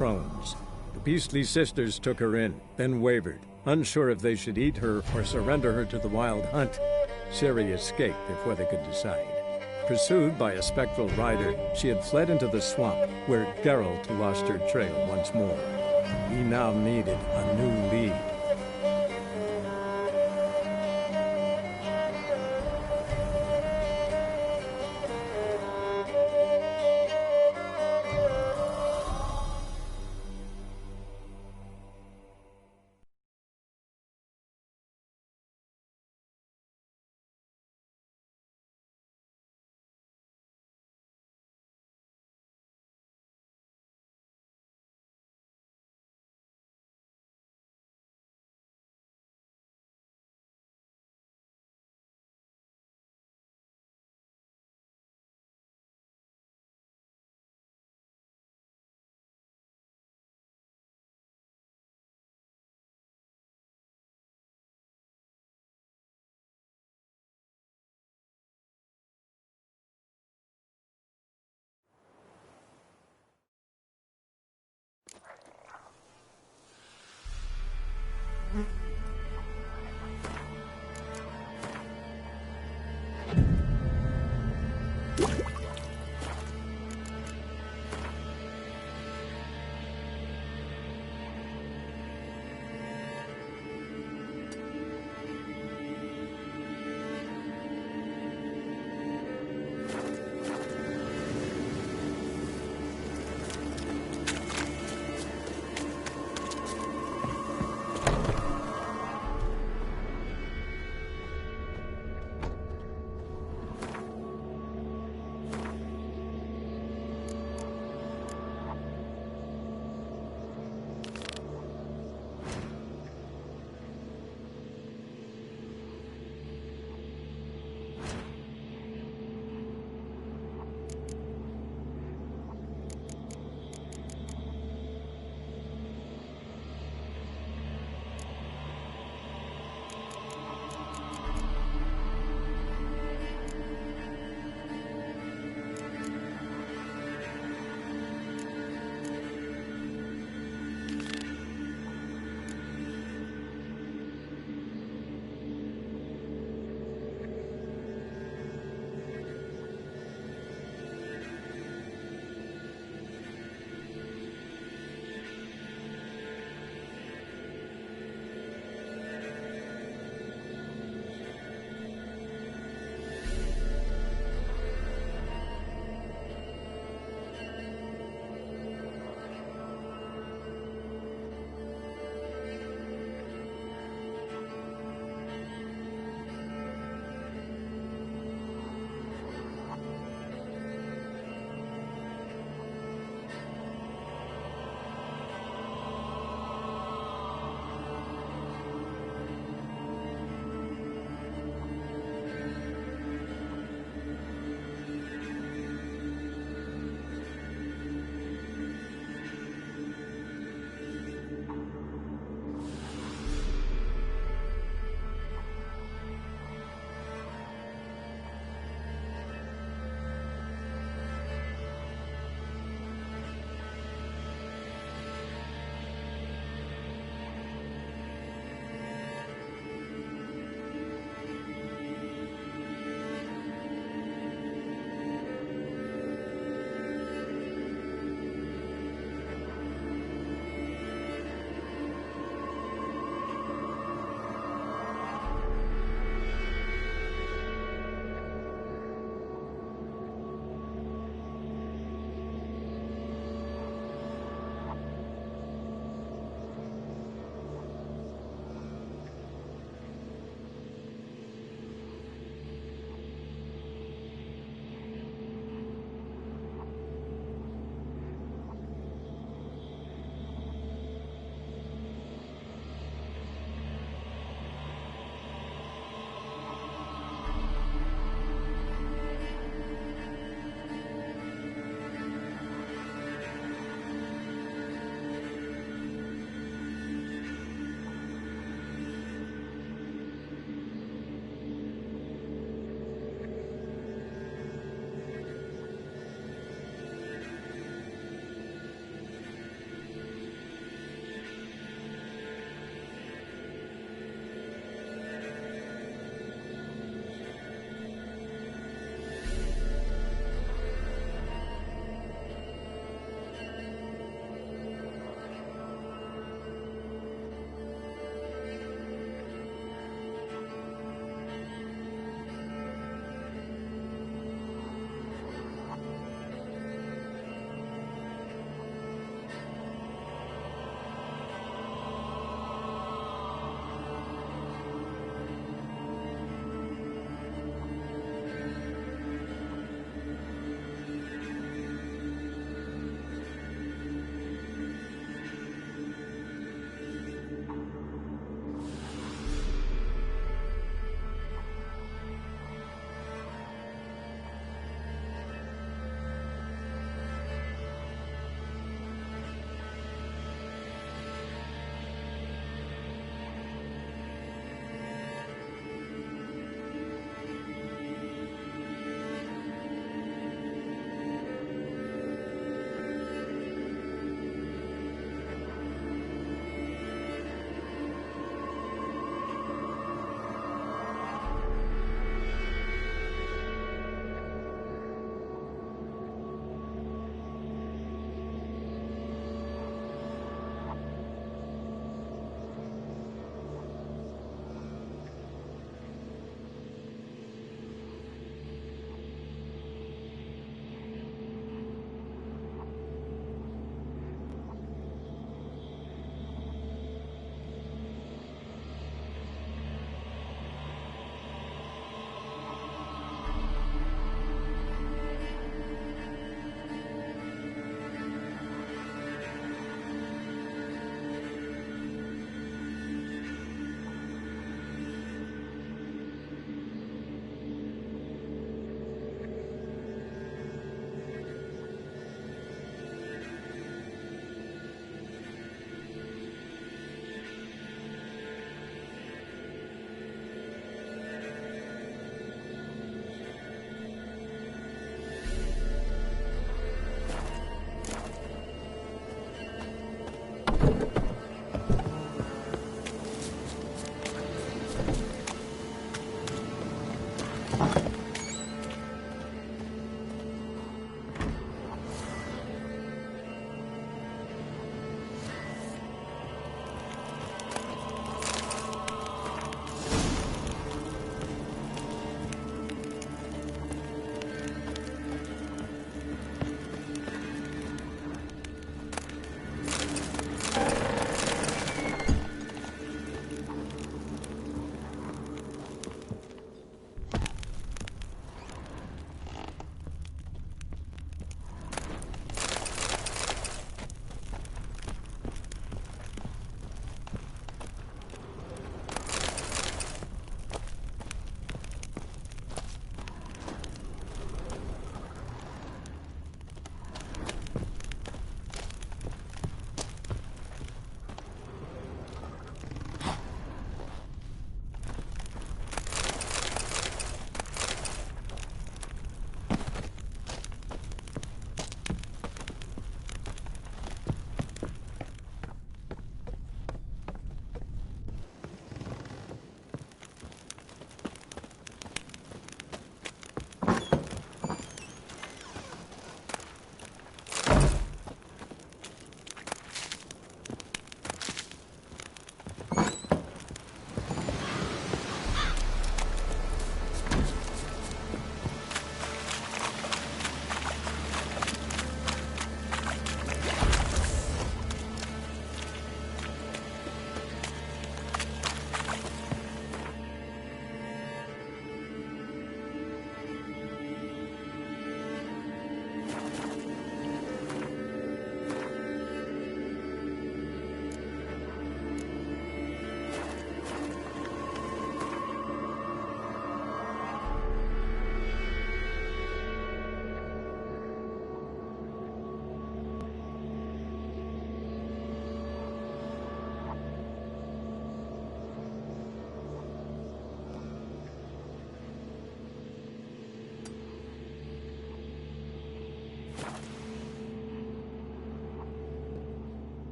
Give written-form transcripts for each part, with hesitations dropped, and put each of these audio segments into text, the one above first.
thrones. The beastly sisters took her in, then wavered, unsure if they should eat her or surrender her to the wild hunt. Ciri escaped before they could decide. Pursued by a spectral rider, she had fled into the swamp, where Geralt lost her trail once more. He now needed a new lead.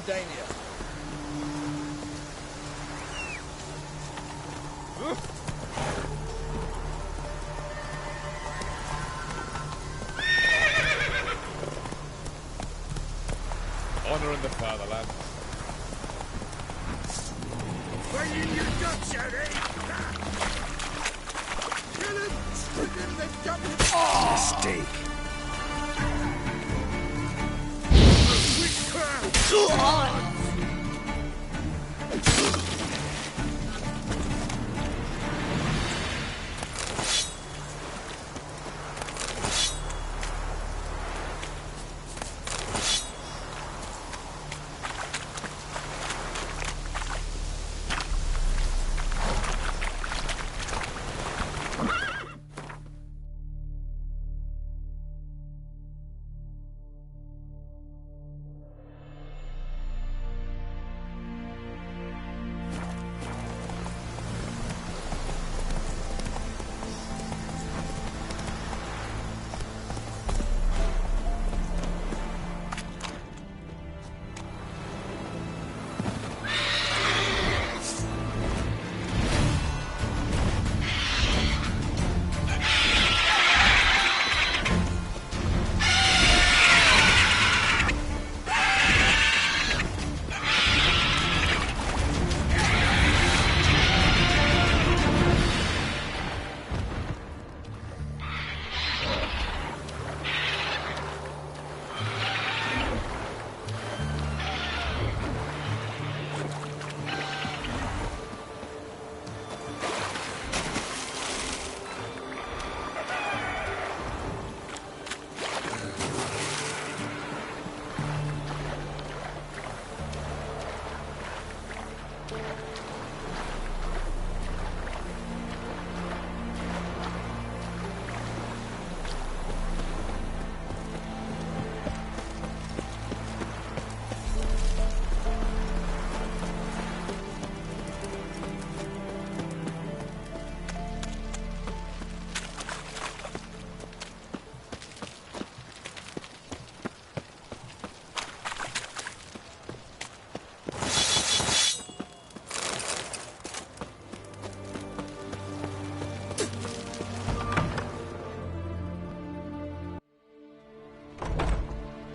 Dania. Honor in the fatherland. Bring in your guts out, eh? Kill him! Strip him the dump! Mistake. Witchcraft!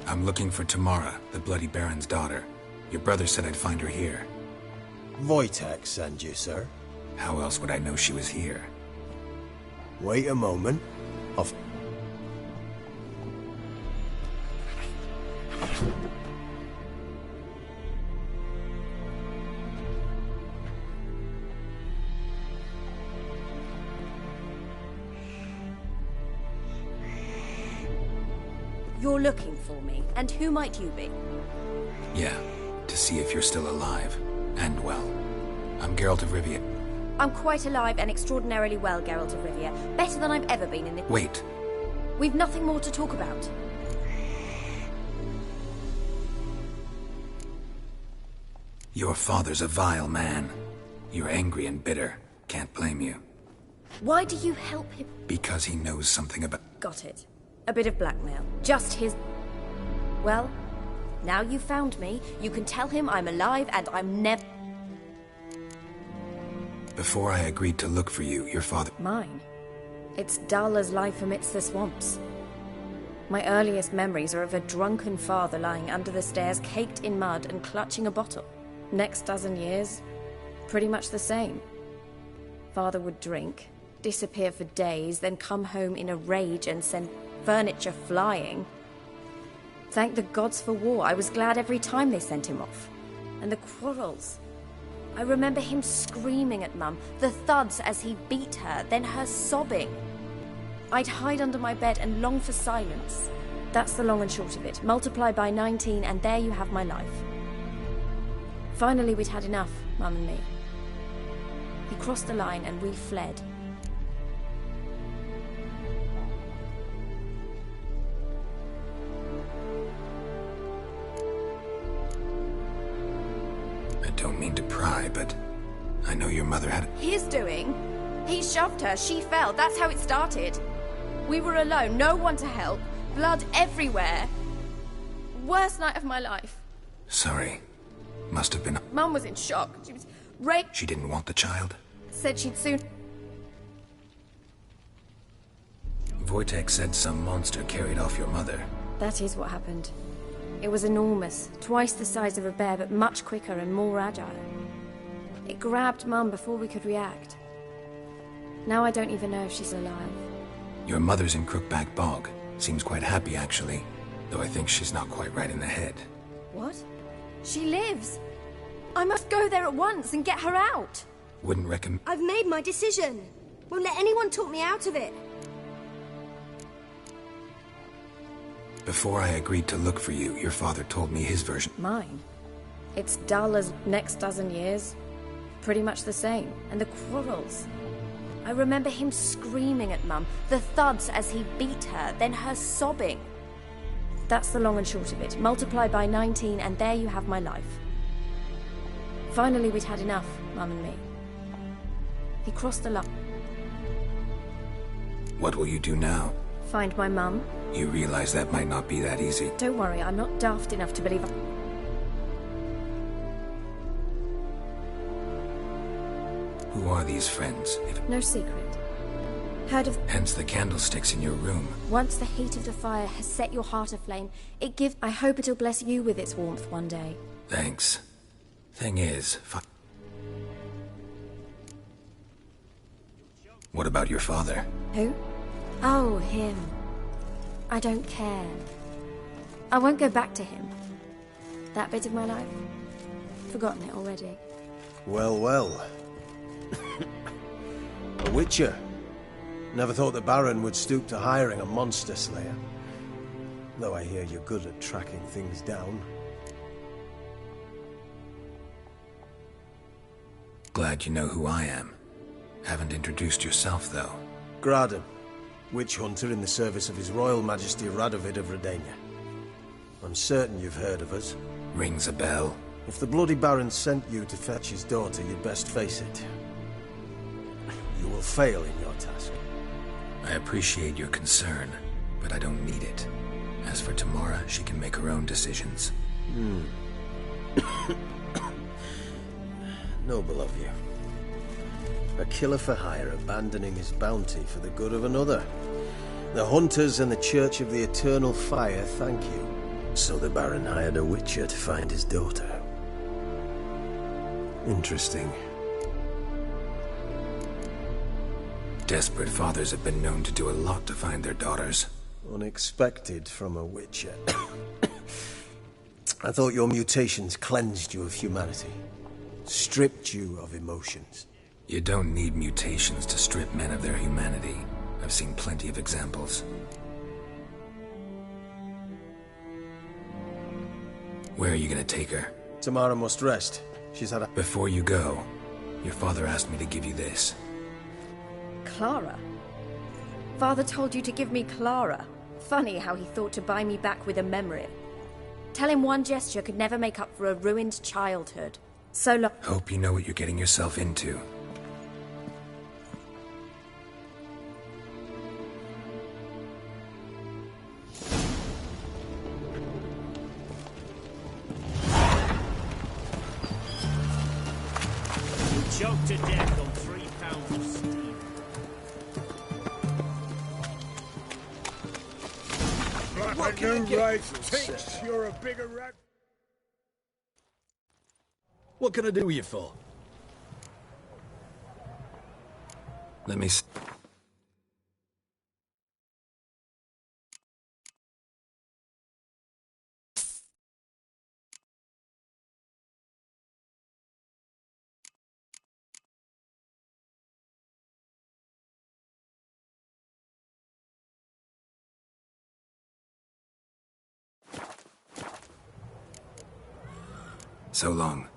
I'm looking for Tamara, the Bloody Baron's daughter. Your brother said I'd find her here. Wojtek sent you, sir. How else would I know she was here? Wait a moment. You're looking for me, and who might you be? Yeah, to see if you're still alive. And well. I'm Geralt of Rivia. I'm quite alive and extraordinarily well, Geralt of Rivia. Better than I've ever been in the... Wait. We've nothing more to talk about. Your father's a vile man. You're angry and bitter. Can't blame you. Why do you help him? Because he knows something about... Got it. A bit of blackmail. Just his... Well, now you've found me, you can tell him I'm alive and I'm never... Before I agreed to look for you, your father... Mine? It's dull as life amidst the swamps. My earliest memories are of a drunken father lying under the stairs, caked in mud and clutching a bottle. Next dozen years, pretty much the same. Father would drink, disappear for days, then come home in a rage and send furniture flying. Thank the gods for war. I was glad every time they sent him off. And the quarrels. I remember him screaming at Mum, the thuds as he beat her, then her sobbing. I'd hide under my bed and long for silence. That's the long and short of it. Multiply by 19 and there you have my life. Finally we'd had enough, Mum and me. He crossed the line and we fled. I don't mean to pry, but I know your mother had... His doing? He shoved her, she fell, that's how it started. We were alone, no one to help, blood everywhere. Worst night of my life. Sorry. Must have been... Mum was in shock. She was She didn't want the child? said she'd soon... Wojtek said some monster carried off your mother. That is what happened. It was enormous, twice the size of a bear, but much quicker and more agile. It grabbed Mum before we could react. Now I don't even know if she's alive. Your mother's in Crookback Bog. Seems quite happy, actually. Though I think she's not quite right in the head. What? She lives! I must go there at once and get her out! Wouldn't recommend... I've made my decision. Won't let anyone talk me out of it. Before I agreed to look for you, your father told me his version. Mine? It's dull as next dozen years. Pretty much the same. And the quarrels. I remember him screaming at Mum, the thuds as he beat her, then her sobbing. That's the long and short of it. Multiply by 19 and there you have my life. Finally we'd had enough, Mum and me. He crossed the line. What will you do now? Find my mum. You realize that might not be that easy. Don't worry, I'm not daft enough to believe... Who are these friends? No secret. Heard of... Hence the candlesticks in your room. Once the heat of the fire has set your heart aflame, it gives... I hope it'll bless you with its warmth one day. Thanks. Thing is, What about your father? Who? Oh, him. I don't care. I won't go back to him. That bit of my life? Forgotten it already. Well, well. A witcher. Never thought the Baron would stoop to hiring a monster slayer. Though I hear you're good at tracking things down. Glad you know who I am. Haven't introduced yourself, though. Graden, witch hunter in the service of His Royal Majesty Radovid of Redania. I'm certain you've heard of us. Rings a bell. If the Bloody Baron sent you to fetch his daughter, you'd best face it. You will fail in your task. I appreciate your concern, but I don't need it. As for Tamara, she can make her own decisions. Noble of you. A killer for hire abandoning his bounty for the good of another. The hunters and the Church of the Eternal Fire thank you. So the Baron hired a witcher to find his daughter. Interesting. Desperate fathers have been known to do a lot to find their daughters. Unexpected from a witcher. I thought your mutations cleansed you of humanity. Stripped you of emotions. You don't need mutations to strip men of their humanity. I've seen plenty of examples. Where are you gonna take her? Tamara must rest. She's had a... Before you go, your father asked me to give you this. Clara? Father told you to give me Clara. Funny how he thought to buy me back with a memory. Tell him one gesture could never make up for a ruined childhood. So long. Hope you know what you're getting yourself into. Choked to death on 3 pounds of steam. What can new rifle thinks you're a bigger rat. What can I do you for? Let me So long.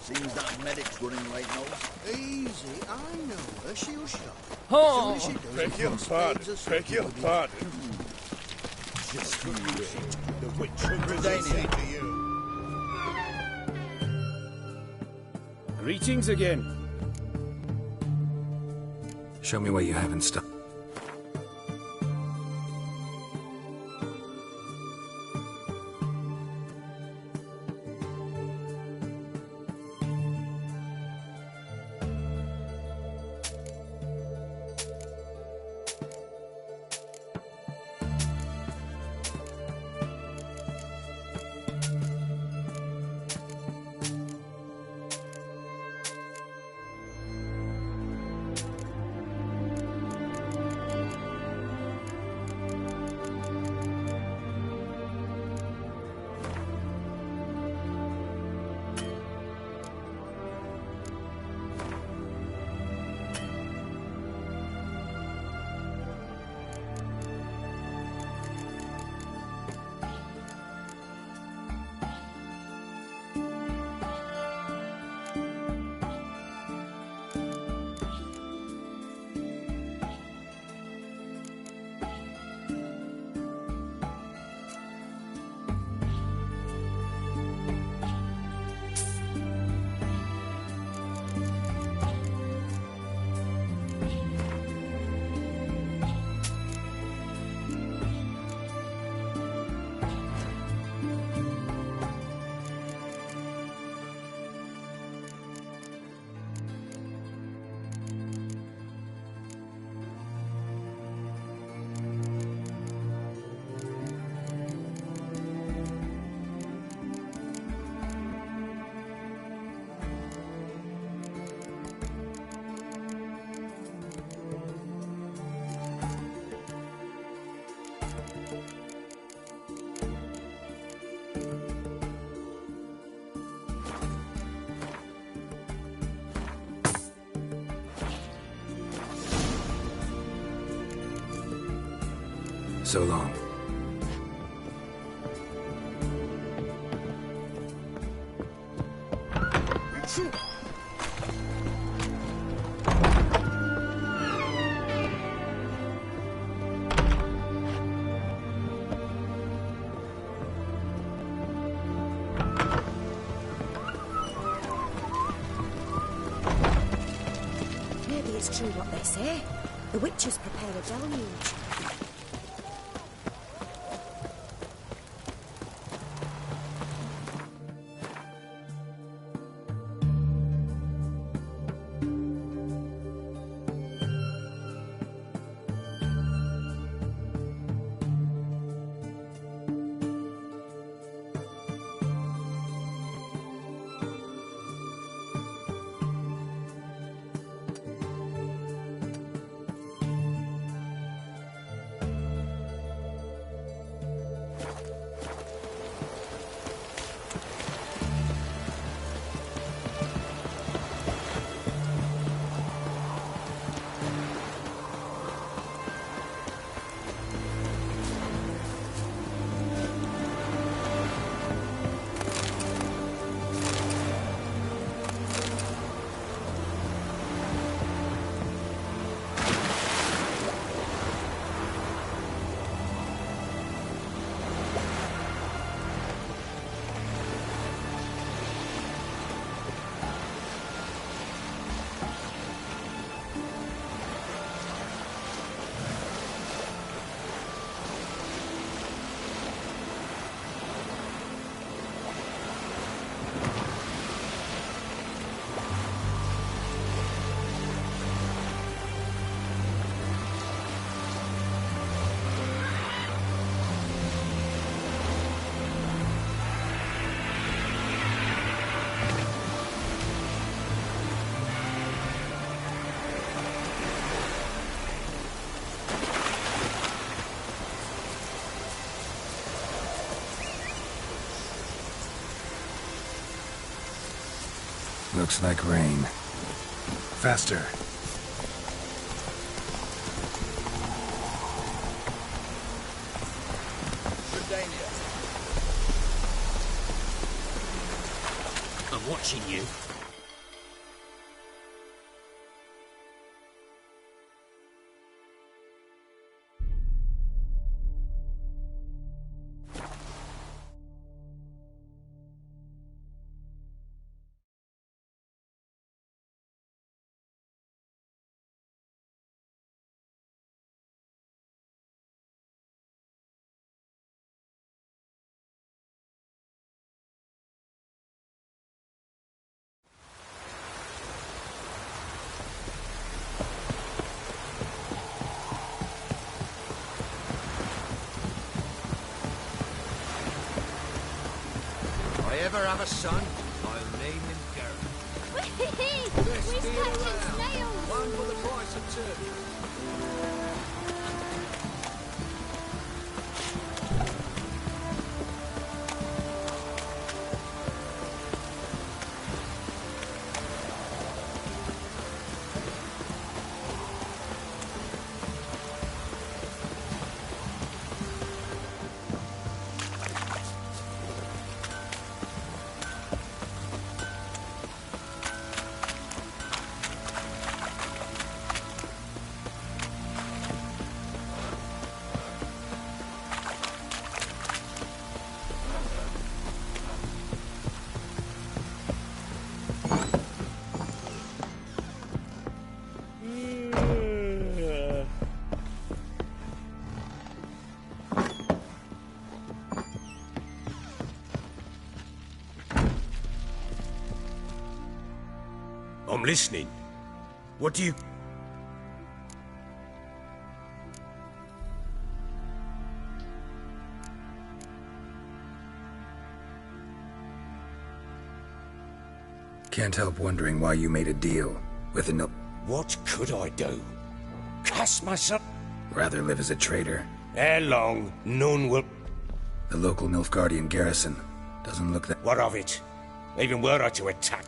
Seems that medic's running late now. Easy, I know her. She'll shop. Oh! Soon as she does, Beg your pardon. Beg your pardon. just you wait. The witch will say to you. Greetings again. Show me what you have in stock. So long. Maybe it's true what they say. The witches prepare a deluge. Looks like rain. Faster. I'm watching you. I ever have a son, I'll name him Gareth. We're catching snails! One for the price of two. I'm listening. What do you... Can't help wondering why you made a deal with a no... What could I do? Cast myself? Rather live as a traitor. Ere long, none will... The local Nilfgaardian garrison doesn't look that... What of it? Even were I to attack...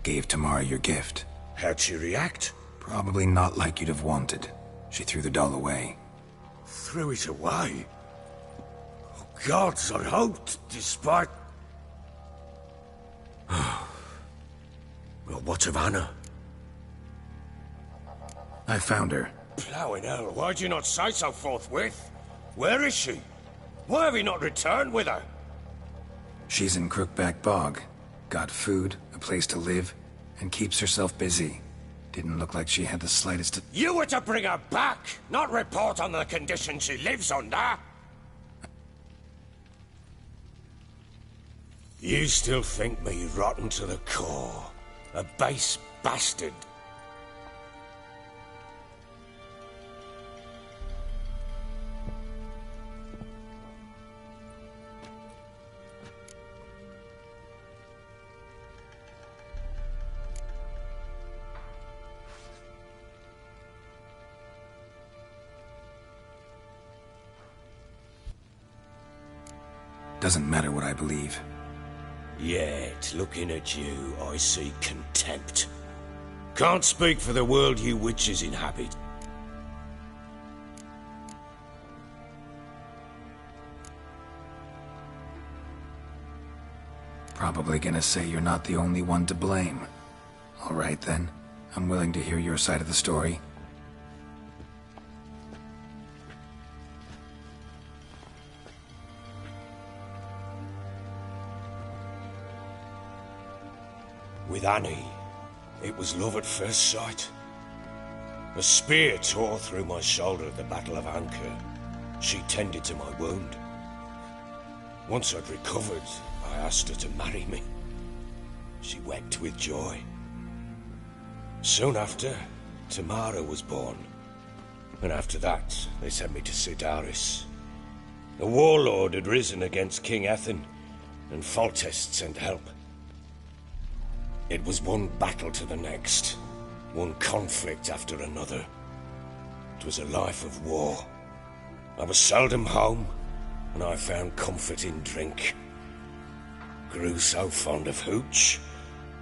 Gave Tamara your gift. How'd she react? Probably not like you'd have wanted. She threw the doll away. Threw it away? Oh, gods, I hoped, despite... Well, what of Anna? I found her. Plowing hell, why'd you not say so forthwith? Where is she? Why have you not returned with her? She's in Crookback Bog. Got food, a place to live, and keeps herself busy. Didn't look like she had the slightest... You were to bring her back, not report on the conditions she lives under. You still think me rotten to the core. A base bastard. Doesn't matter what I believe. Yet, looking at you, I see contempt. Can't speak for the world you witches inhabit. Probably gonna say you're not the only one to blame. All right then. I'm willing to hear your side of the story. With Annie, it was love at first sight. A spear tore through my shoulder at the Battle of Anchor. She tended to my wound. Once I'd recovered, I asked her to marry me. She wept with joy. Soon after, Tamara was born. And after that, they sent me to Sidaris. A warlord had risen against King Ethan, and Foltest sent help. It was one battle to the next, one conflict after another. It was a life of war. I was seldom home, and I found comfort in drink. Grew so fond of hooch,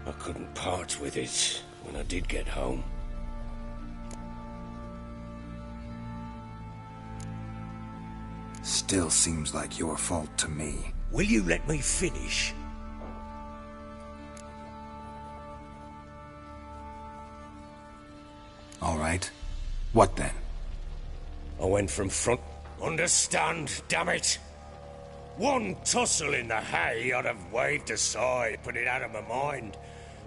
I couldn't part with it when I did get home. Still seems like your fault to me. Will you let me finish? All right. What then? I went from front... Understand, damn it! One tussle in the hay I'd have waved aside, put it out of my mind.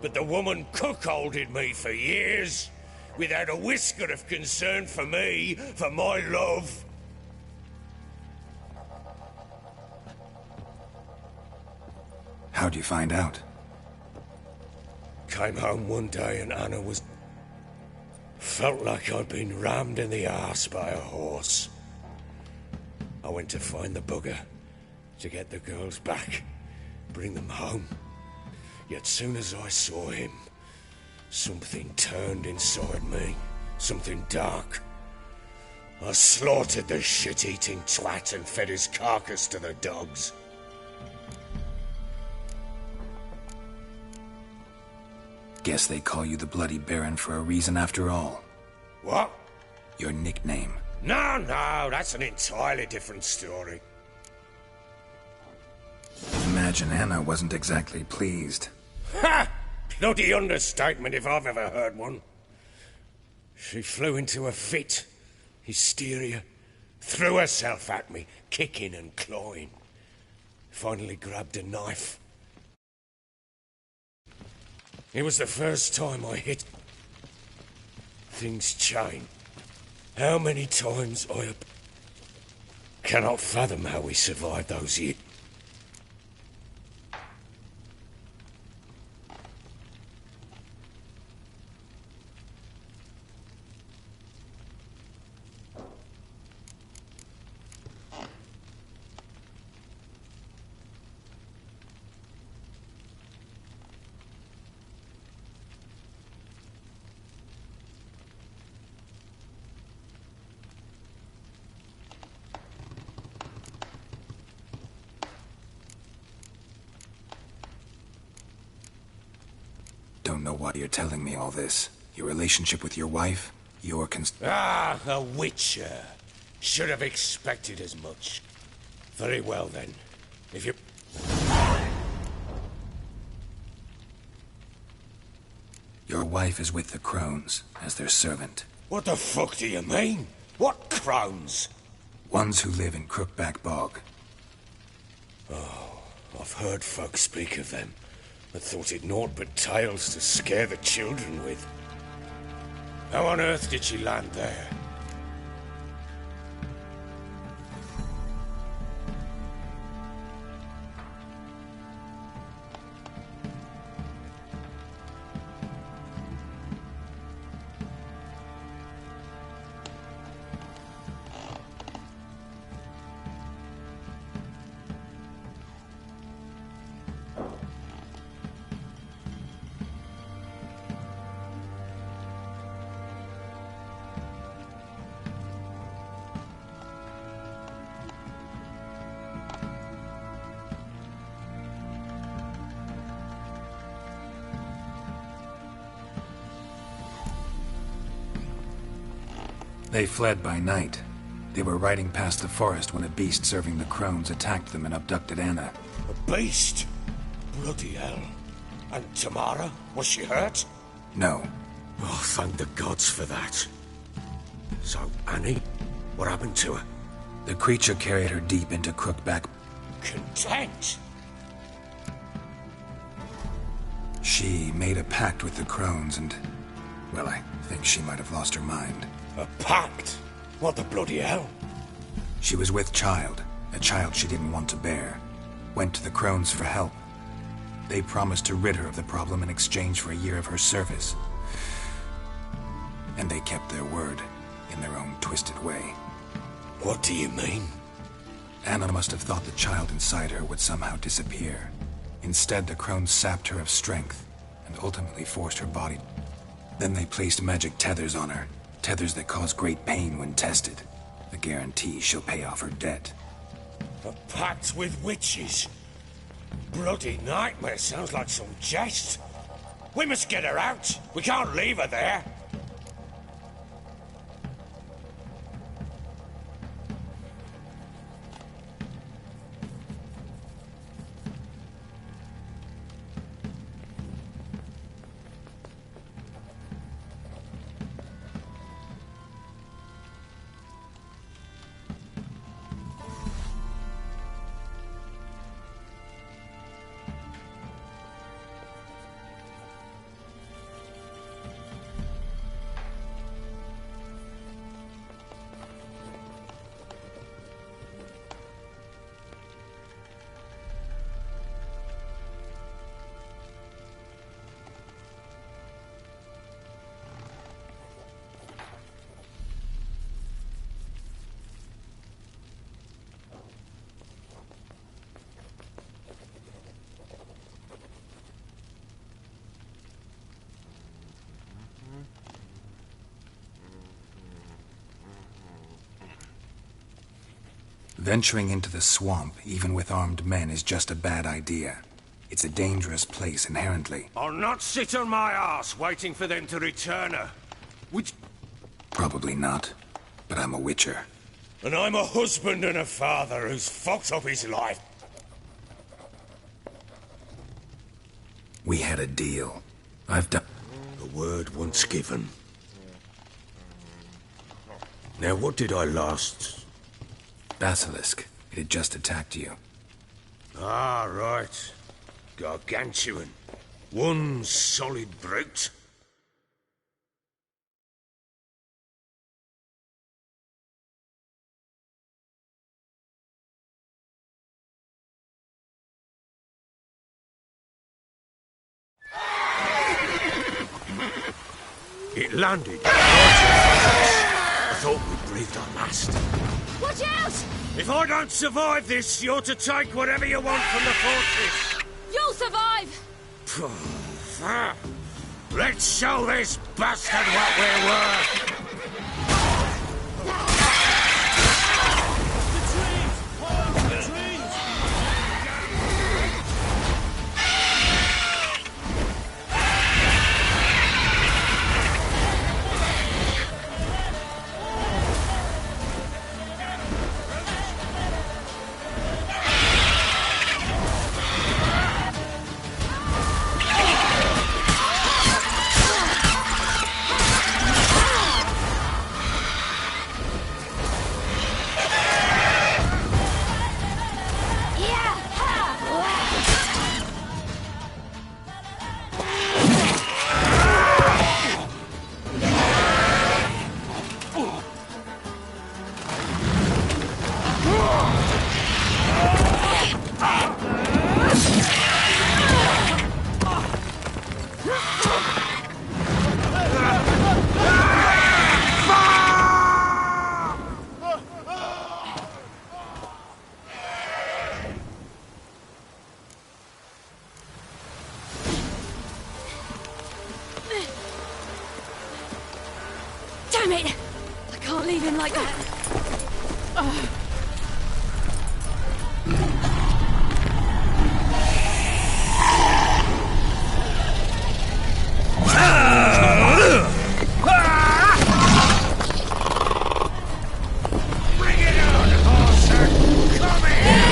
But the woman cuckolded me for years, without a whisker of concern for me, for my love. How'd you find out? Came home one day and Anna was... Felt like I'd been rammed in the arse by a horse. I went to find the bugger, to get the girls back, bring them home. Yet soon as I saw him, something turned inside me, something dark. I slaughtered the shit-eating twat and fed his carcass to the dogs. Guess they call you the Bloody Baron for a reason after all. What? Your nickname. No, that's an entirely different story. Imagine Anna wasn't exactly pleased. Ha! Bloody understatement if I've ever heard one. She flew into a fit, hysteria, threw herself at me, kicking and clawing. Finally grabbed a knife. It was the first time I hit. Things change. How many times I cannot fathom how we survived those years. Don't know why you're telling me all this. Your relationship with your wife? Your a witcher. Should have expected as much. Very well then. If you... Your wife is with the Crones, as their servant. What the fuck do you mean? What Crones? Ones who live in Crookback Bog. Oh, I've heard folk speak of them. I thought it naught but tales to scare the children with. How on earth did she land there? They fled by night. They were riding past the forest when a beast serving the Crones attacked them and abducted Anna. A beast? Bloody hell. And Tamara? Was she hurt? No. Oh, thank the gods for that. So, Annie? What happened to her? The creature carried her deep into Crookback. Content? She made a pact with the Crones and... well, I think she might have lost her mind. A pact? What the bloody hell? She was with child, a child she didn't want to bear. Went to the Crones for help. They promised to rid her of the problem in exchange for a year of her service. And they kept their word, in their own twisted way. What do you mean? Anna must have thought the child inside her would somehow disappear. Instead, the Crones sapped her of strength, and ultimately forced her body. Then they placed magic tethers on her. Tethers that cause great pain when tested. A guarantee she'll pay off her debt. A pact with witches? Bloody nightmare, sounds like some jest. We must get her out. We can't leave her there. Venturing into the swamp, even with armed men, is just a bad idea. It's a dangerous place inherently. I'll not sit on my ass waiting for them to return her. Which... Probably not, but I'm a witcher. And I'm a husband and a father who's fucked up his life. We had a deal. I've done... The word once given. Now what did I last... Basilisk. It had just attacked you. Ah, right. Gargantuan. One solid brute. It landed right in front of us. I thought we breathed our last. Watch out! If I don't survive this, you're to take whatever you want from the fortress. You'll survive! Let's show this bastard what we're worth. Damn it! I can't leave him like that. Bring it on, horser! Come here!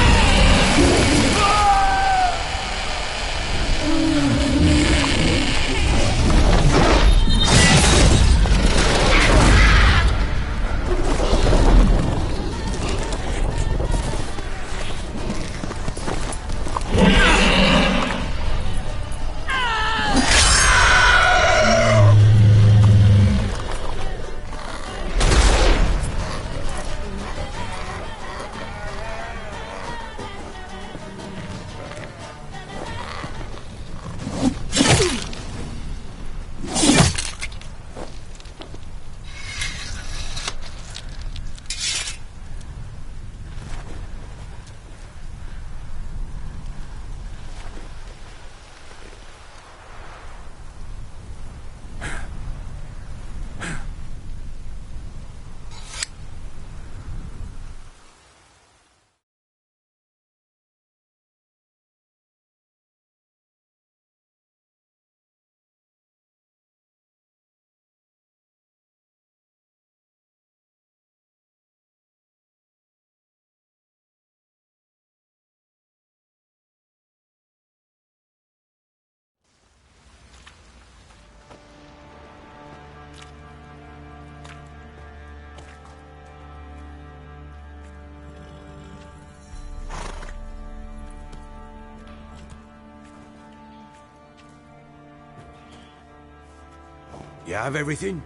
You have everything?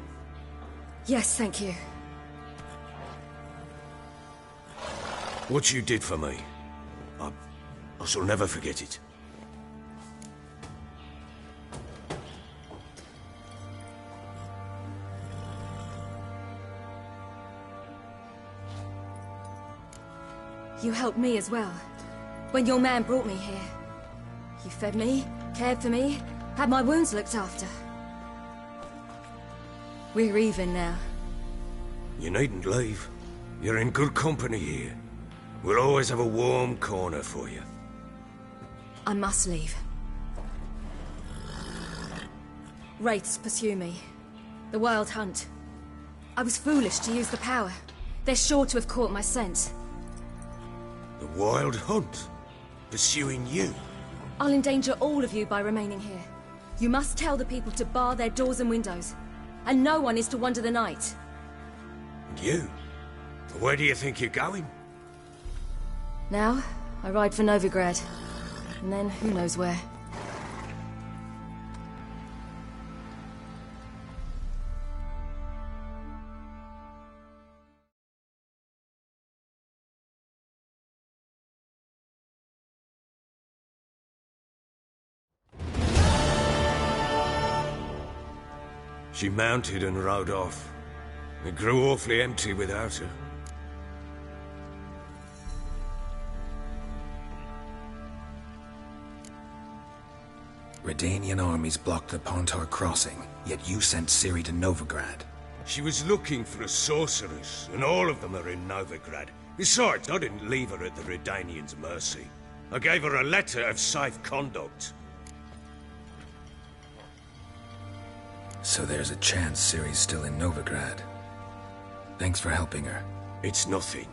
Yes, thank you. What you did for me, I shall never forget it. You helped me as well. When your man brought me here. You fed me, cared for me, had my wounds looked after. We're even now. You needn't leave. You're in good company here. We'll always have a warm corner for you. I must leave. Wraiths pursue me. The Wild Hunt. I was foolish to use the power. They're sure to have caught my scent. The Wild Hunt? Pursuing you? I'll endanger all of you by remaining here. You must tell the people to bar their doors and windows. And no one is to wander the night. And you? Where do you think you're going? Now, I ride for Novigrad. And then, who knows where. She mounted and rode off. It grew awfully empty without her. Redanian armies blocked the Pontar crossing, yet you sent Ciri to Novigrad. She was looking for a sorceress, and all of them are in Novigrad. Besides, I didn't leave her at the Redanians' mercy. I gave her a letter of safe conduct. So there's a chance Ciri's still in Novigrad. Thanks for helping her. It's nothing.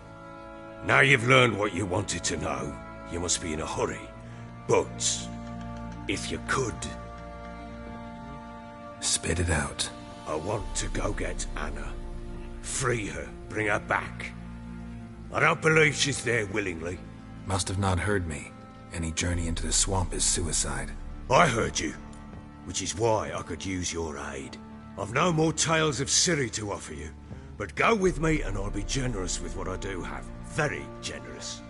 Now you've learned what you wanted to know, you must be in a hurry. But, if you could... Spit it out. I want to go get Anna. Free her, bring her back. I don't believe she's there willingly. Must have not heard me. Any journey into the swamp is suicide. I heard you, which is why I could use your aid. I've no more tales of Ciri to offer you, but go with me and I'll be generous with what I do have. Very generous.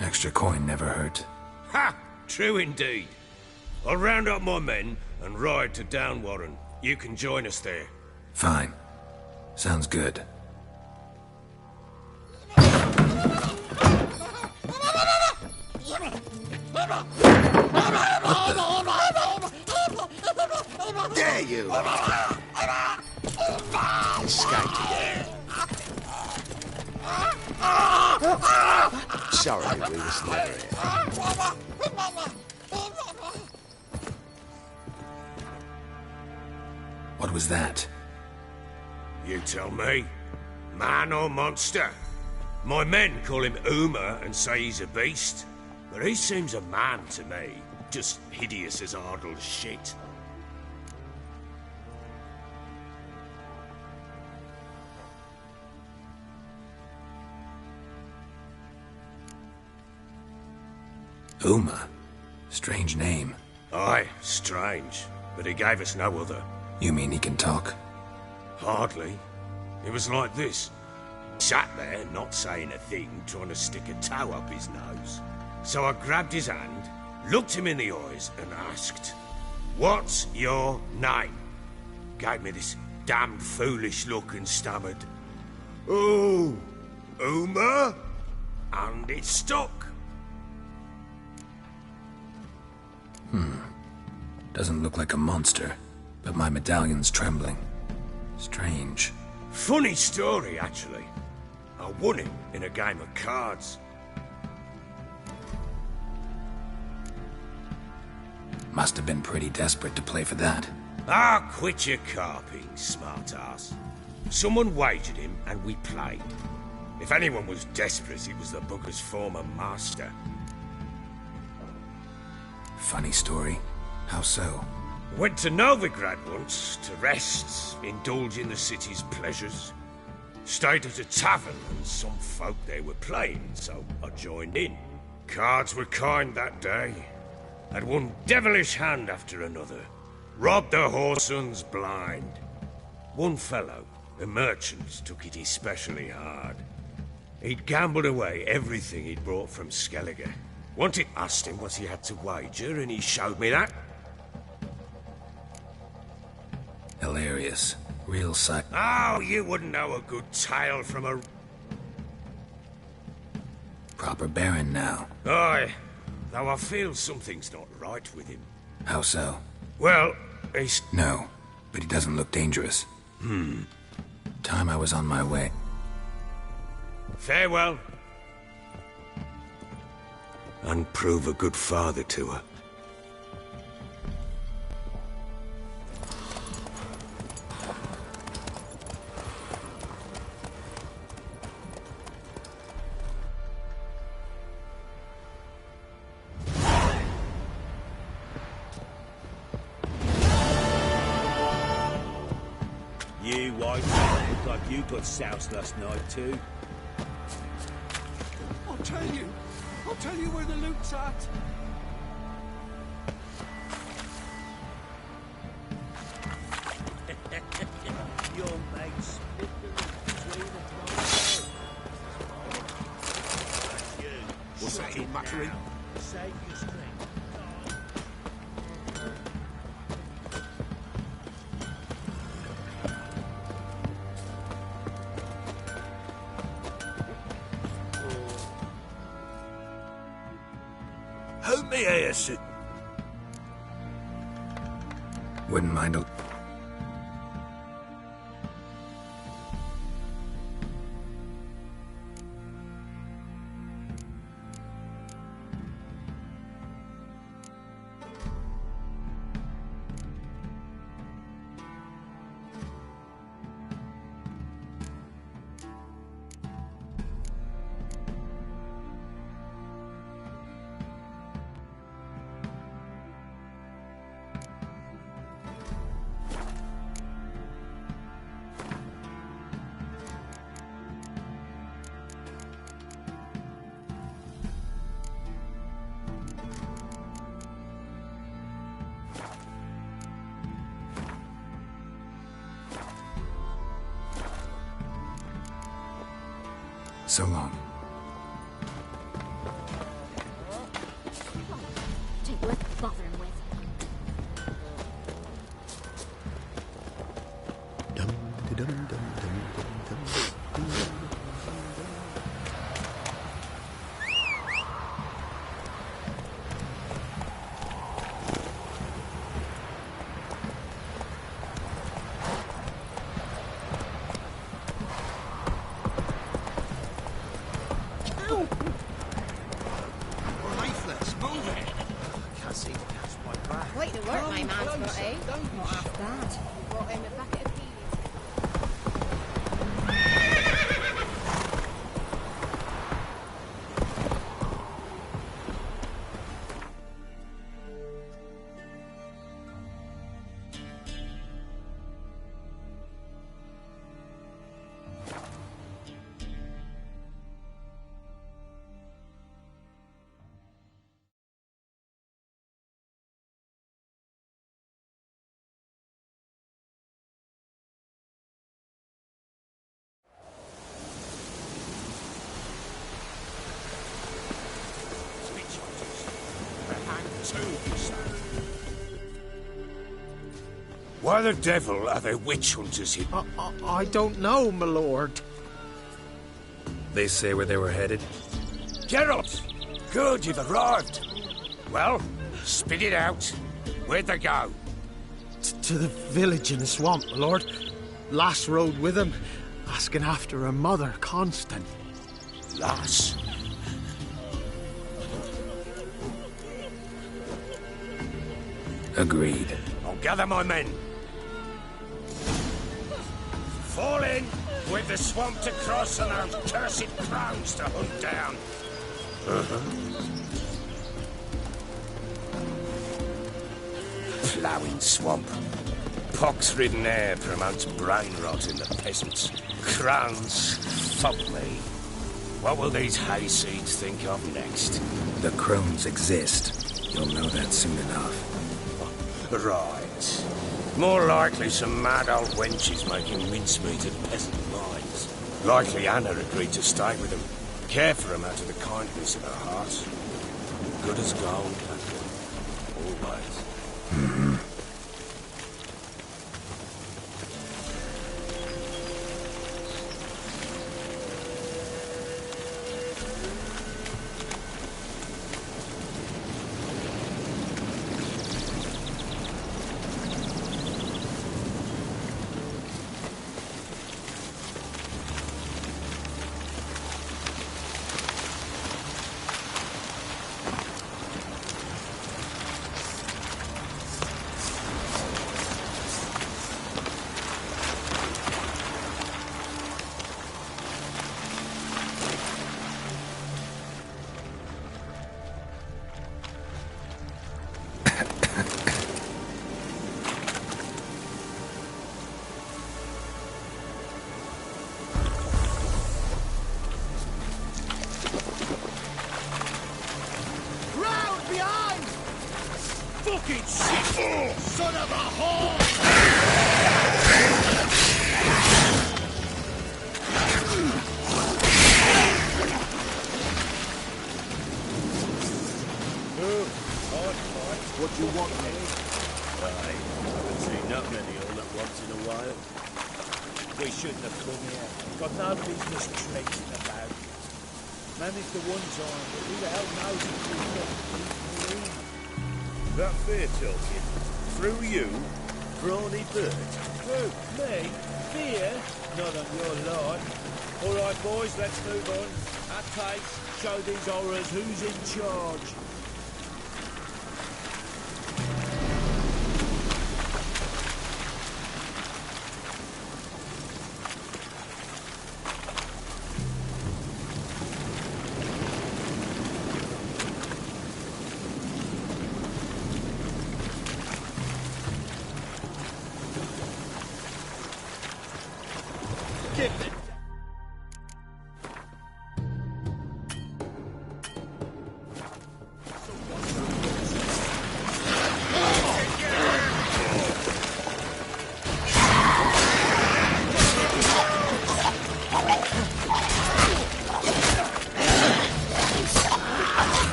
Extra coin never hurt. Ha! True indeed. I'll round up my men and ride to Downwarren. You can join us there. Fine. Sounds good. Dare you! Escaped again. Sorry, we was never here. What was that? You tell me. Man or monster? My men call him Uma and say he's a beast. But he seems a man to me. Just hideous as Ardle's shit. Uma? Strange name. Aye, strange. But he gave us no other. You mean he can talk? Hardly. It was like this. Sat there, not saying a thing, trying to stick a toe up his nose. So I grabbed his hand, looked him in the eyes, and asked, "What's your name?" Gave me this damned foolish look and stammered, "Oh, Uma?" And it stuck. Doesn't look like a monster, but my medallion's trembling. Strange. Funny story, actually. I won him in a game of cards. Must have been pretty desperate to play for that. Ah, quit your carping, smart-ass. Someone wagered him, and we played. If anyone was desperate, it was the bugger's former master. Funny story. How so? Went to Novigrad once, to rest, indulge in the city's pleasures. Stayed at a tavern, and some folk there were playing, so I joined in. Cards were kind that day. Had one devilish hand after another. Robbed the whoresons blind. One fellow, a merchant, took it especially hard. He'd gambled away everything he'd brought from Skellige. Asked him what he had to wager, and he showed me that. Hilarious. Real sight. Oh, you wouldn't know a good tale from a... Proper Baron now. Aye. Though I feel something's not right with him. How so? Well, he's... No, but he doesn't look dangerous. Time I was on my way. Farewell. And prove a good father to her. You, white, look like you got soused last night too. I'll tell you where the loot's at. Your mate split the between the What's that in muttering? Save your strength. Hold me here, sir. Wouldn't mind a... So long. Take worth bothering with. Quite the work my man's got, eh? Not half bad. He brought in a bucket of peas. Why the devil are there witch hunters here? I don't know, my lord. They say where they were headed? Geralt! Good, you've arrived. Well, spit it out. Where'd they go? To the village in the swamp, my lord. Lass rode with him, asking after her mother, Constant. Lass? Agreed. I'll gather my men. Fall in with the swamp to cross and those cursed crows to hunt down. Ploughing swamp. Pox-ridden air promotes brain rot in the peasants. Crones, fuck me. What will these hayseeds think of next? The crones exist. You'll know that soon enough. Right. More likely some mad old wenches making mincemeat of peasant minds. Likely Anna agreed to stay with them, care for them out of the kindness of her heart. Good as gold, Captain. Always. Fucking shit! Son of a whore! What do you want, mate? I haven't seen that many all at once in a while. We shouldn't have come here. Got no business traipsing about. Managed the one time, but who the hell knows if we've got room? That fair talking. Through you, brawny bird. Who? Me? Fear? Not on your life. All right, boys, let's move on. At pace, show these horrors who's in charge.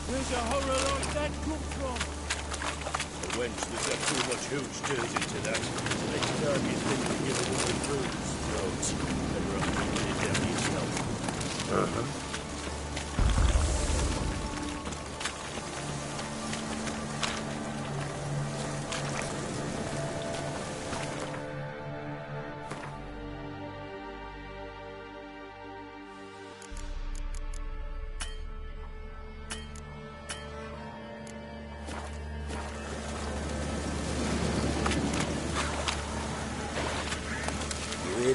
Where's a horror like that come from? The wench that got too much hooch turns into that. They target things to give it all the food's throats. Better off keeping it down yourself.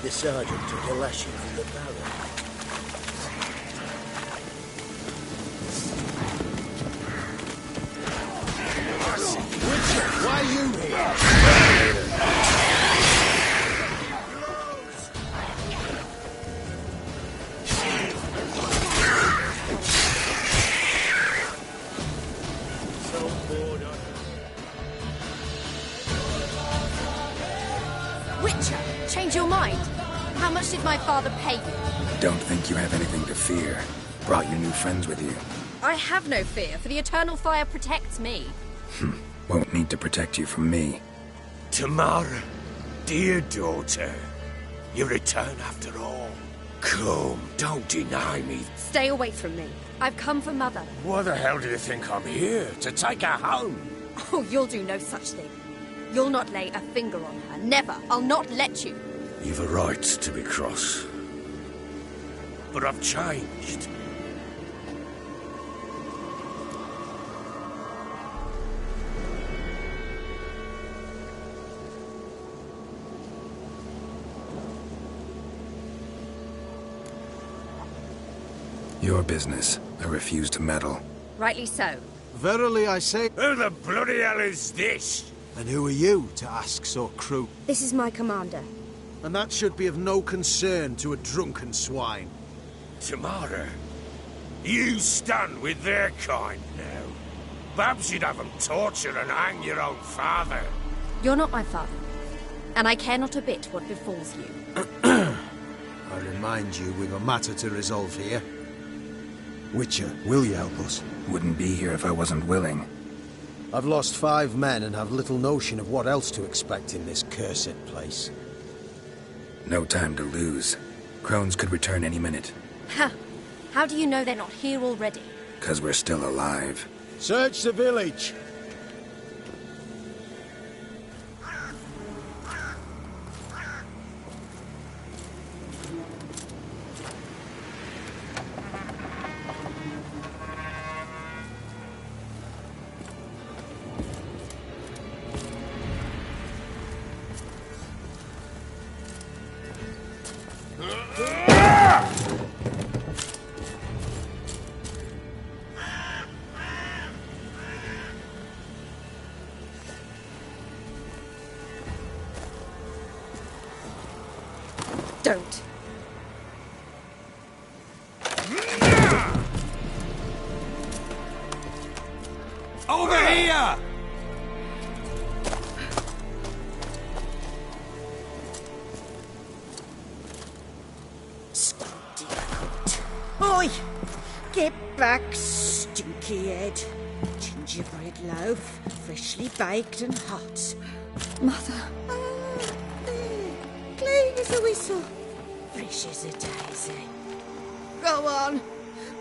The sergeant took a lashing from the barrel. Richard, why are you here? So bored on Witcher, change your mind. How much did my father pay you? Don't think you have anything to fear. Brought your new friends with you. I have no fear, for the eternal fire protects me. Won't need to protect you from me. Tamara, dear daughter, you return after all. Come, don't deny me. Stay away from me. I've come for Mother. Why the hell do you think I'm here? To take her home? Oh, you'll do no such thing. You'll not lay a finger on her. Never. I'll not let you. You've a right to be cross. But I've changed. Your business. I refuse to meddle. Rightly so. Verily I say... Who the bloody hell is this? And who are you to ask so cruel? This is my commander. And that should be of no concern to a drunken swine. Tamara, You stand with their kind now. Perhaps you'd have them torture and hang your own father. You're not my father, and I care not a bit what befalls you. I remind you, we've a matter to resolve here. Witcher, will you help us? Wouldn't be here if I wasn't willing. I've lost 5 men and have little notion of what else to expect in this cursed place. No time to lose. Crones could return any minute. Ha! How do you know they're not here already? 'Cause we're still alive. Search the village! Don't. Over here! Oi! Get back, stinky head. Gingerbread loaf, freshly baked and hot. Mother. There. Clean as a whistle. Fresh as a daisy. Go on.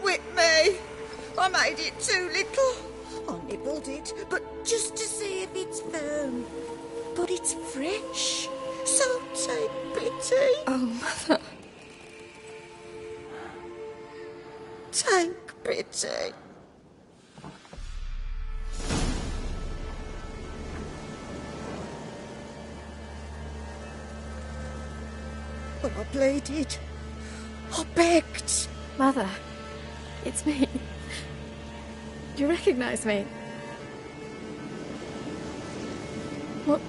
Whip me. I made it too little. I nibbled it, but just to see if it's firm. But it's fresh. So take pity. Oh, Mother. Take pity. But I pleaded. I begged. Mother, it's me. You recognize me?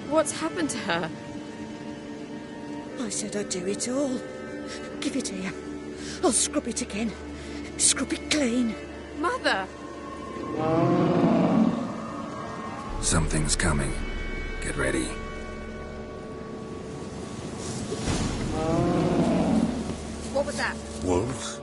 What's happened to her? I said I'd do it all. Give it here. I'll scrub it again. Scrub it clean. Mother! Something's coming. Get ready. What was that? Wolves?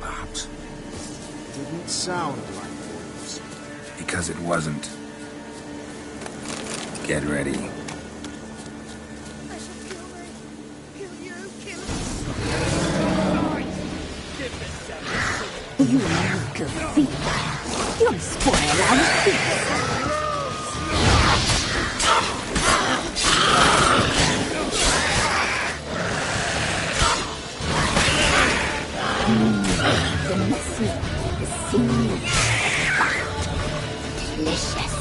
Perhaps. Didn't sound like wolves. Because it wasn't. Get ready. They shall kill me. Kill you, kill You look of thief. You'll spoil our feast. The messy, the seed, delicious.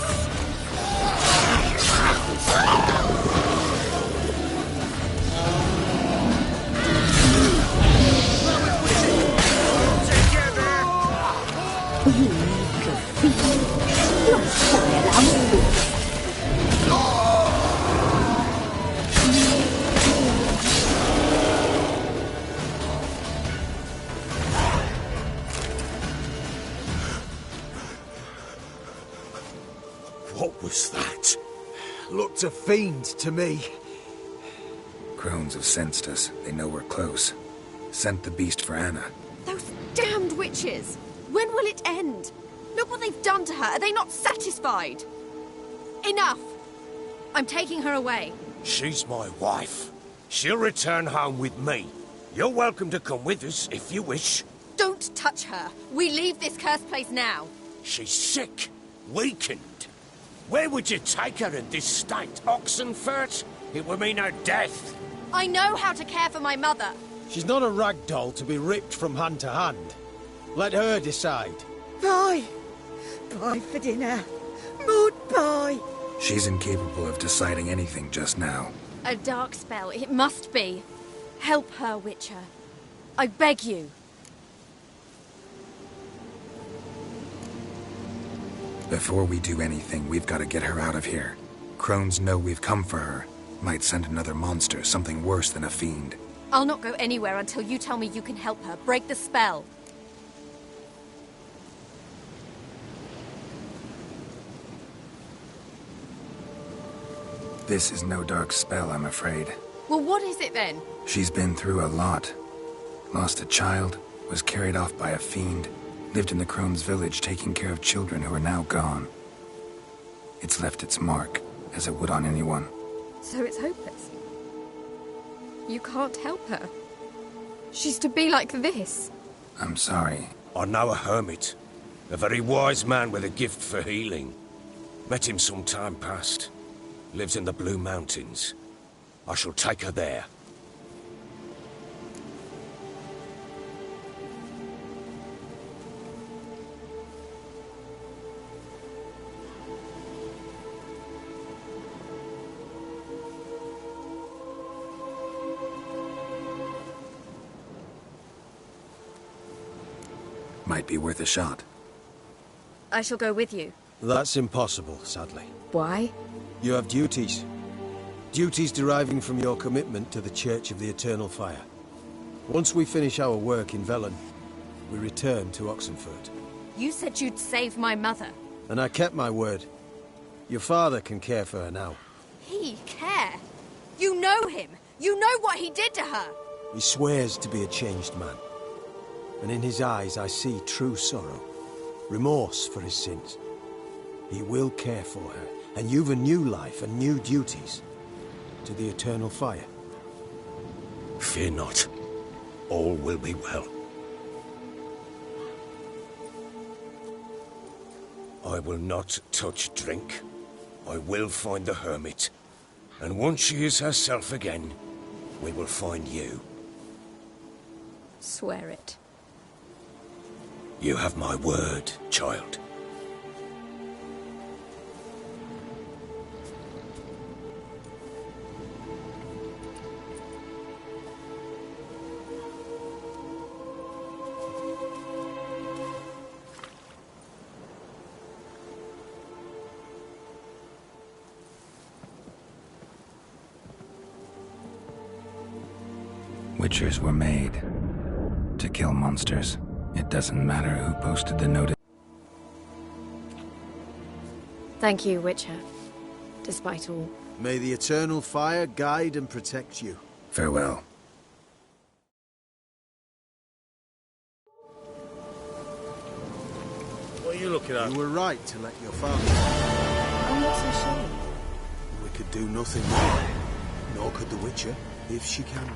You look of thief. You'll spoil our feast. What was that? Looked a fiend to me. Crones have sensed us. They know we're close. Sent the beast for Anna. Those damned witches! When will it end? Look what they've done to her. Are they not satisfied? Enough! I'm taking her away. She's my wife. She'll return home with me. You're welcome to come with us if you wish. Don't touch her. We leave this cursed place now. She's sick, weakened. Where would you take her in this state? Oxenfurt? It would mean her death. I know how to care for my mother. She's not a rag doll to be ripped from hand to hand. Let her decide. Bye. Bye for dinner. Good bye. She's incapable of deciding anything just now. A dark spell, it must be. Help her, Witcher. I beg you. Before we do anything, we've got to get her out of here. Crones know we've come for her. Might send another monster, something worse than a fiend. I'll not go anywhere until you tell me you can help her. Break the spell. This is no dark spell, I'm afraid. Well, what is it then? She's been through a lot. Lost a child, was carried off by a fiend, lived in the Crone's village taking care of children who are now gone. It's left its mark, as it would on anyone. So it's hopeless. You can't help her. She's to be like this. I'm sorry. I know a hermit. A very wise man with a gift for healing. Met him some time past. Lives in the Blue Mountains. I shall take her there. Might be worth a shot. I shall go with you. That's impossible, sadly. Why? You have duties. Duties deriving from your commitment to the Church of the Eternal Fire. Once we finish our work in Velen, we return to Oxenfurt. You said you'd save my mother. And I kept my word. Your father can care for her now. He care? You know him. You know what he did to her. He swears to be a changed man. And in his eyes I see true sorrow. Remorse for his sins. He will care for her. And you've a new life and new duties. To the Eternal Fire. Fear not. All will be well. I will not touch drink. I will find the hermit. And once she is herself again, we will find you. Swear it. You have my word, child. Witchers were made to kill monsters. It doesn't matter who posted the notice. Thank you, Witcher. Despite all. May the Eternal Fire guide and protect you. Farewell. What are you looking at? You were right to let your father. I'm not so sure. We could do nothing more. Nor could the Witcher, if she can be.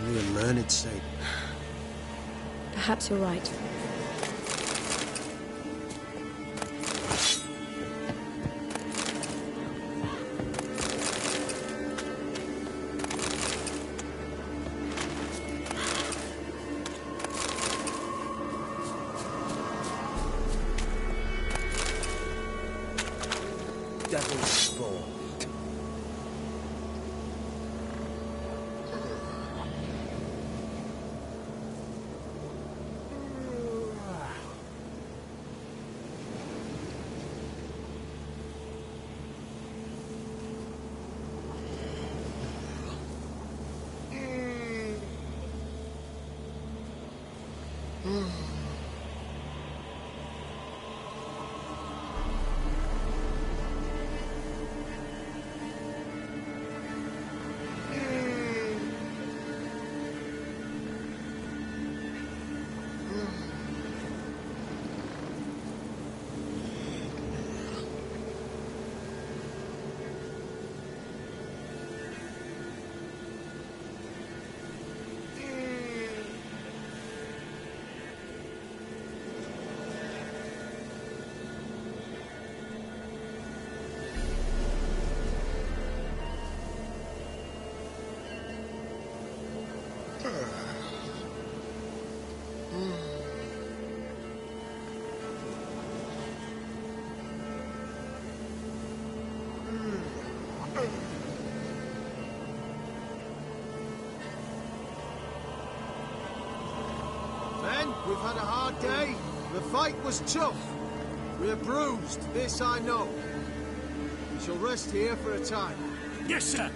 Only a learned saint. Perhaps you're right. Devil's spawn. had a hard day. The fight was tough. We're bruised, this I know. We shall rest here for a time. Yes, sir.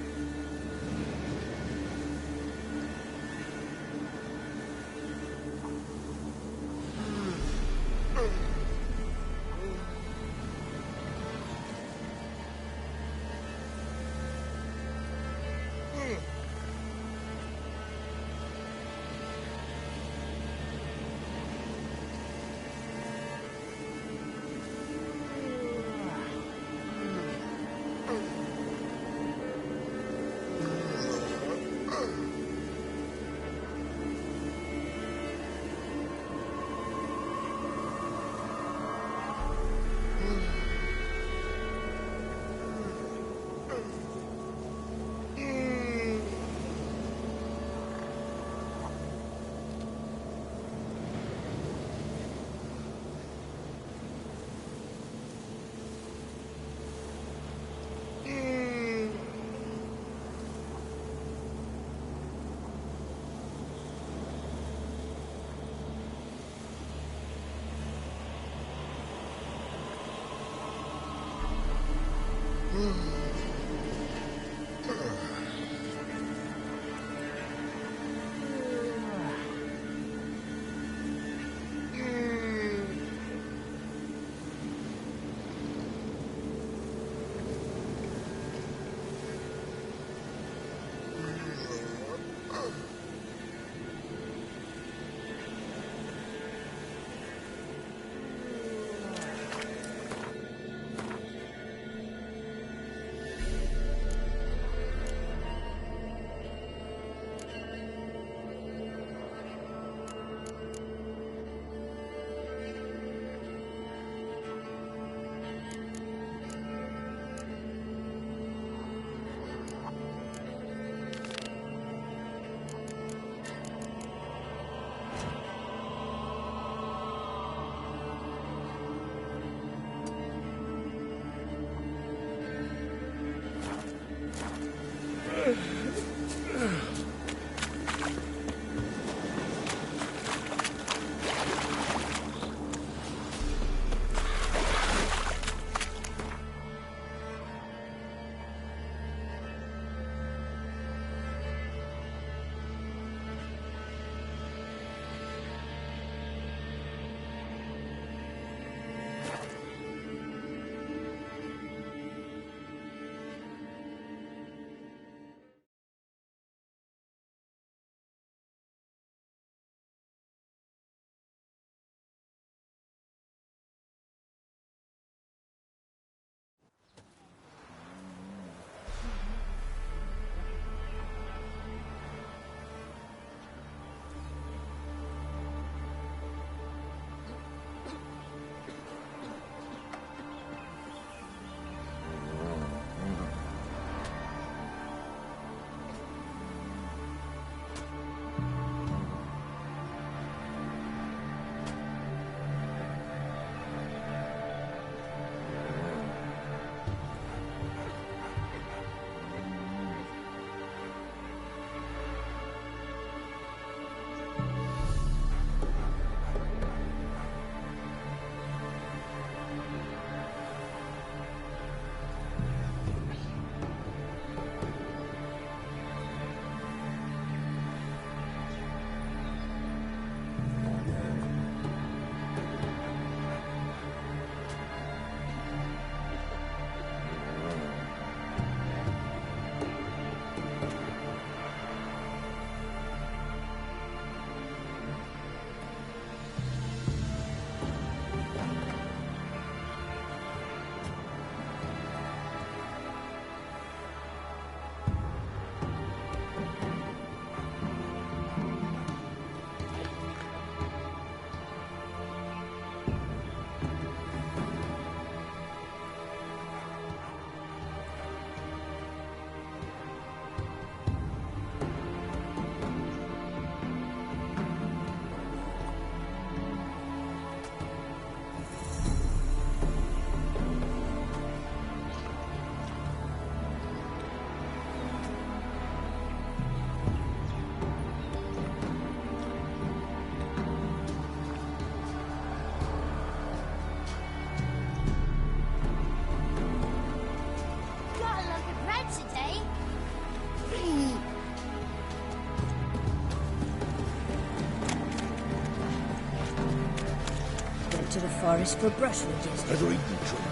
to the forest for brushwood yesterday. Better eat me, Trump.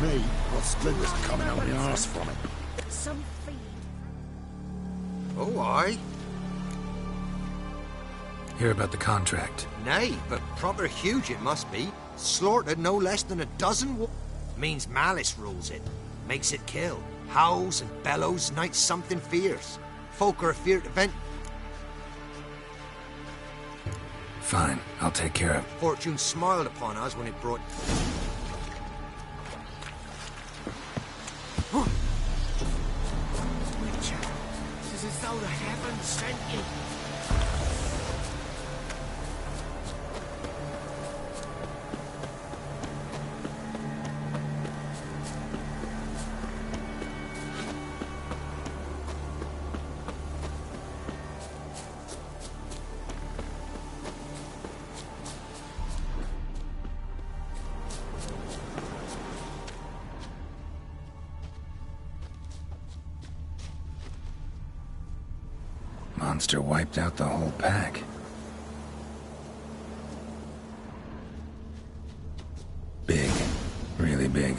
Me, got splinters coming out my arse from it. Some feed. Oh, aye. Hear about the contract. Nay, but proper huge it must be. Slaughtered no less than a dozen means malice rules it. Makes it kill. Howls and bellows, nights something fierce. Folk are afeard to vent. Fine, I'll take care of it. Fortune smiled upon us when it brought... Witcher, it's as though the heavens sent you. Monster wiped out the whole pack. Big. Really big.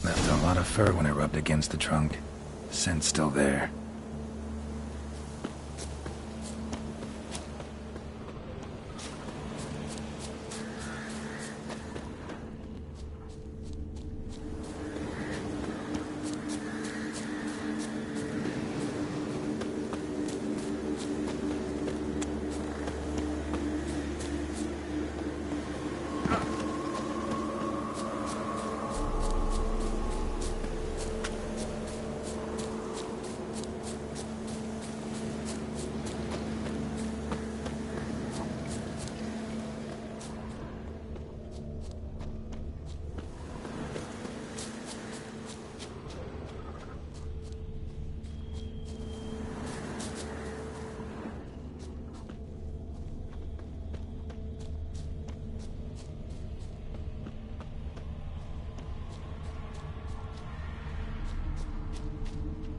Left a lot of fur when it rubbed against the trunk. Scent's still there.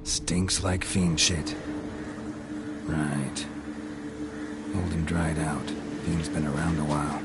Stinks like fiend shit. Right. Old and dried out. Fiend's been around a while.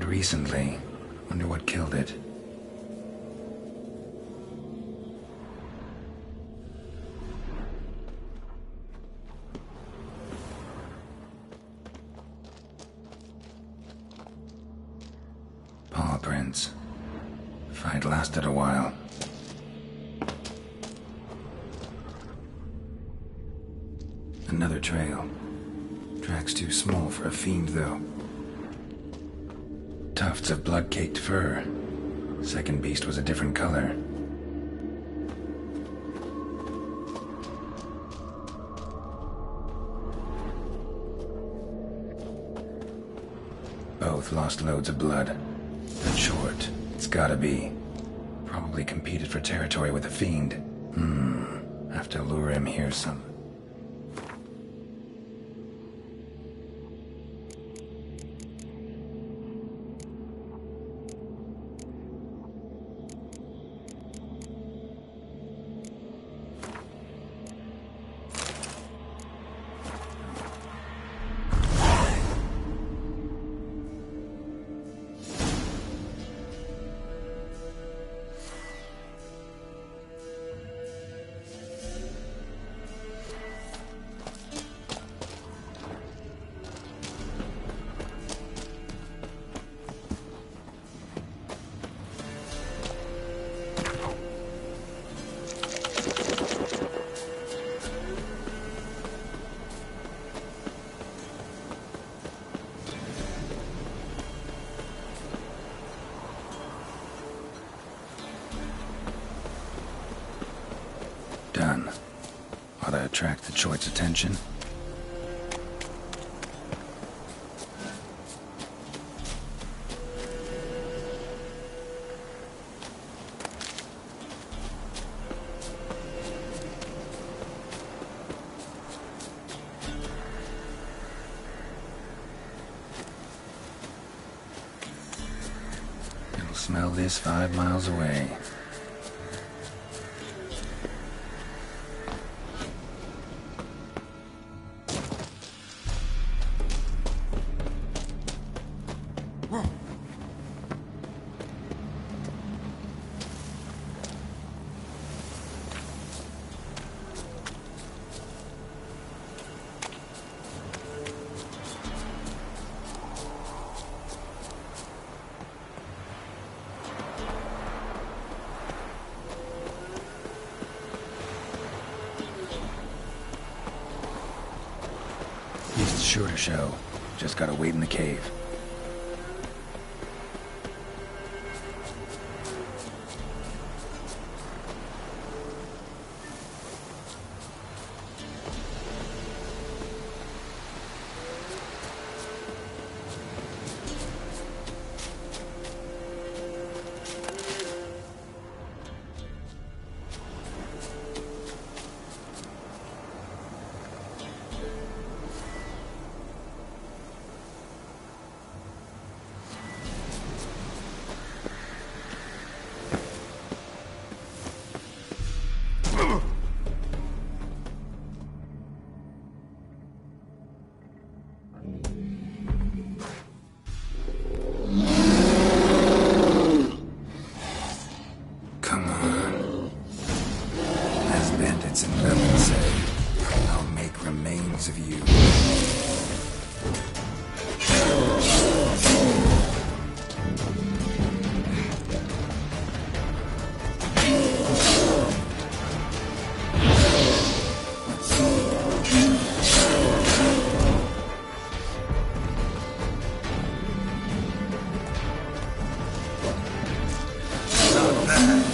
recently. Wonder what killed it. Paw prints. Fight lasted a while. Another trail. Track's too small for a fiend, though. Tufts of blood-caked fur. Second beast was a different color. Both lost loads of blood. But short. It's gotta be. Probably competed for territory with a fiend. Have to lure him here some. Done. Ought to attract the choice attention. It'll smell this 5 miles away. Beast's sure to show. Just gotta wait in the cave. Of you. Not bad.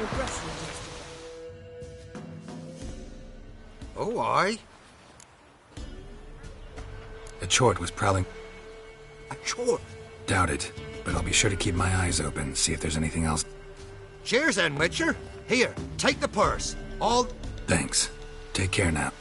for brushwood yesterday. Oh, aye. A chort was prowling. A chort? Doubt it, but I'll be sure to keep my eyes open, see if there's anything else. Cheers then, Witcher. Here, take the purse. All... Thanks. Take care now.